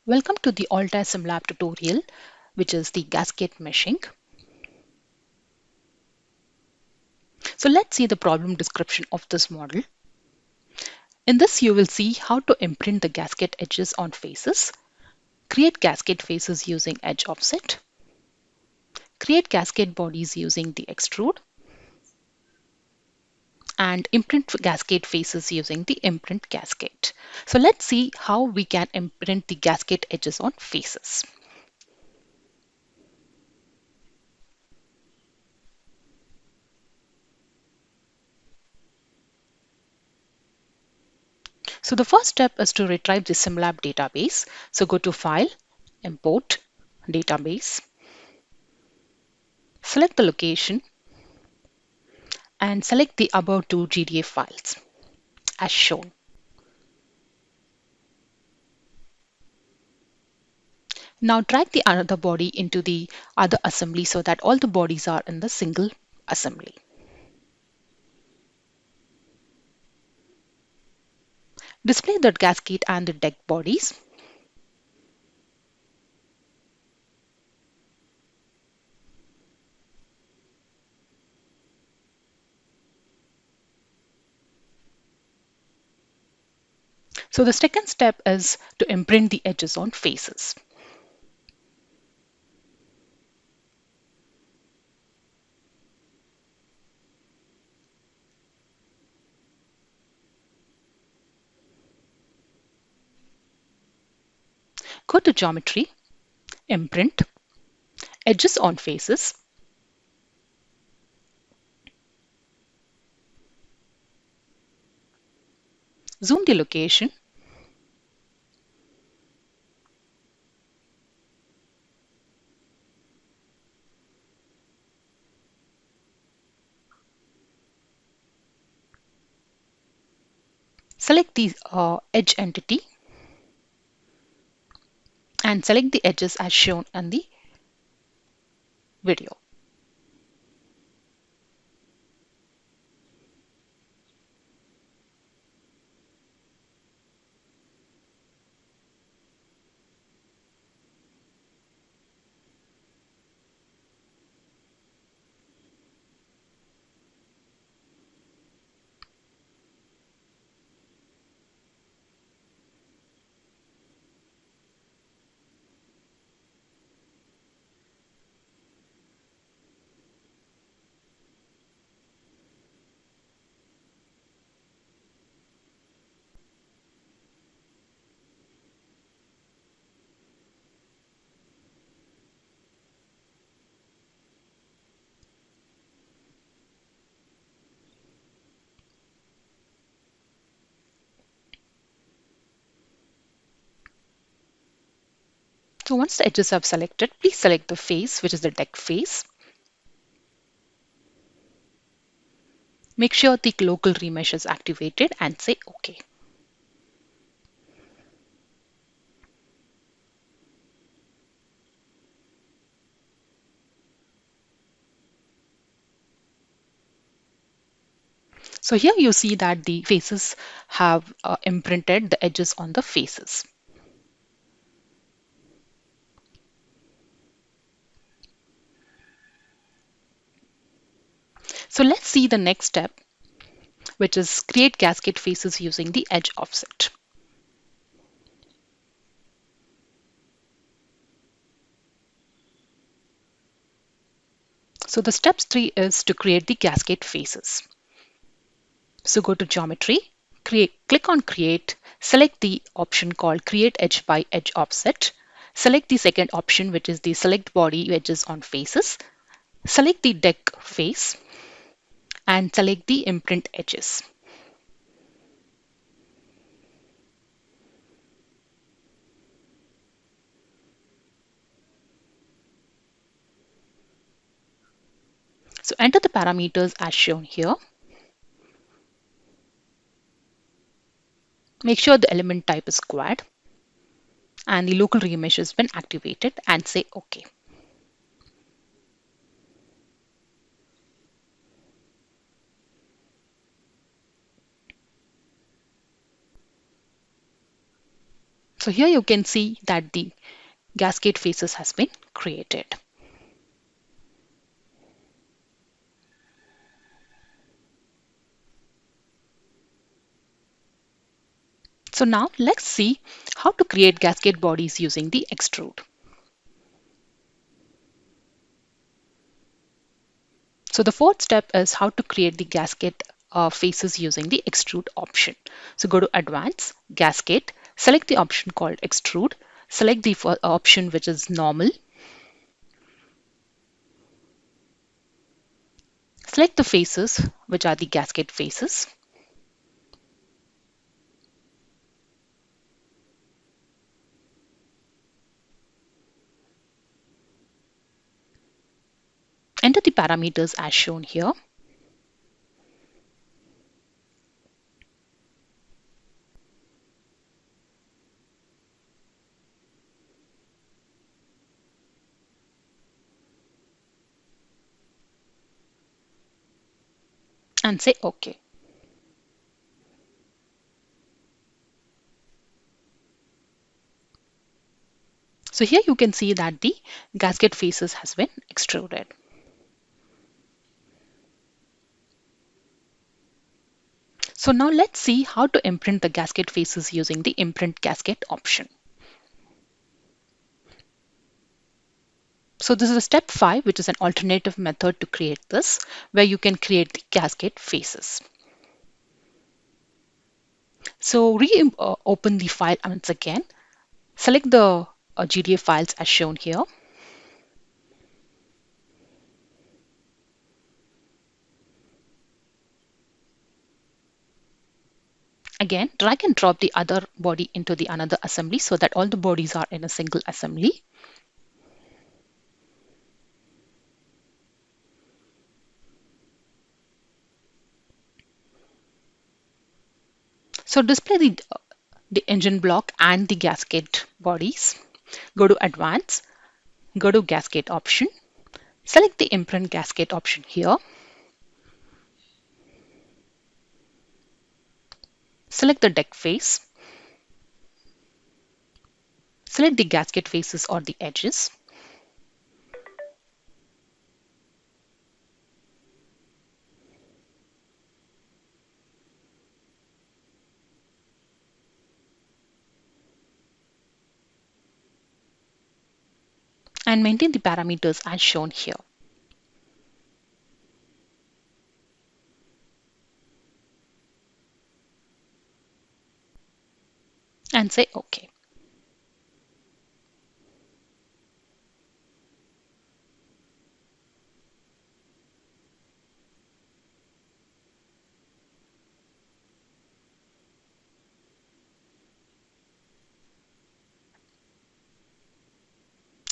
Welcome to the Altair SimLab tutorial, which is the gasket meshing. So let's see the problem description of this model. In this, you will see how to imprint the gasket edges on faces, create gasket faces using edge offset, create gasket bodies using the extrude, and imprint gasket faces using the imprint gasket. So let's see how we can imprint the gasket edges on faces. So the first step is to retrieve the SimLab database. So go to File, Import, Database, select the location, and select the above two GDA files as shown. Now drag the other body into the other assembly so that all the bodies are in the single assembly. Display the gasket and the deck bodies. So the second step is to imprint the edges on faces. Go to Geometry, Imprint, Edges on Faces, zoom the location, select the edge entity, and select the edges as shown in the video. So once the edges are selected, please select the face, which is the deck face. Make sure the local remesh is activated and say OK. So here you see that the faces have imprinted the edges on the faces. So let's see the next step, which is create gasket faces using the edge offset. So the steps 3 is to create the gasket faces. So go to Geometry, click on Create, select the option called Create Edge by Edge Offset. Select the second option, which is the Select Body Edges on Faces. Select the deck face and select the imprint edges. So enter the parameters as shown here. Make sure the element type is squared and the local remesh has been activated and say OK. So here you can see that the gasket faces has been created. So now let's see how to create gasket bodies using the extrude. So the fourth step is how to create the gasket faces using the extrude option. So go to advanced, gasket, select the option called extrude, select the option which is normal, select the faces which are the gasket faces, enter the parameters as shown here, and say OK. So here you can see that the gasket faces has been extruded. So now let's see how to imprint the gasket faces using the imprint gasket option. So this is a step 5, which is an alternative method to create this, where you can create the gasket faces. So open the file once again, select the GDA files as shown here. Again, drag and drop the other body into the another assembly so that all the bodies are in a single assembly. So display the engine block and the gasket bodies. Go to advanced, go to gasket option, select the imprint gasket option here. Select the deck face. Select the gasket faces or the edges. And maintain the parameters as shown here. And say OK.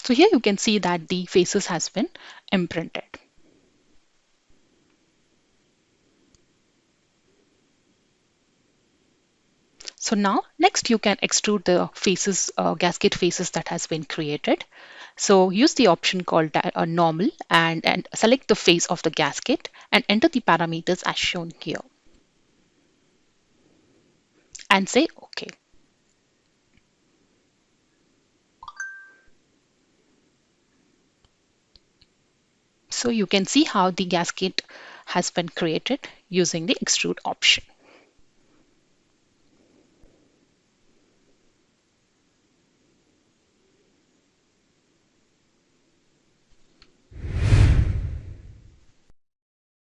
So here you can see that the faces has been imprinted. So now next you can extrude the faces, gasket faces that has been created. So use the option called normal and select the face of the gasket and enter the parameters as shown here. And say OK. So you can see how the gasket has been created using the extrude option.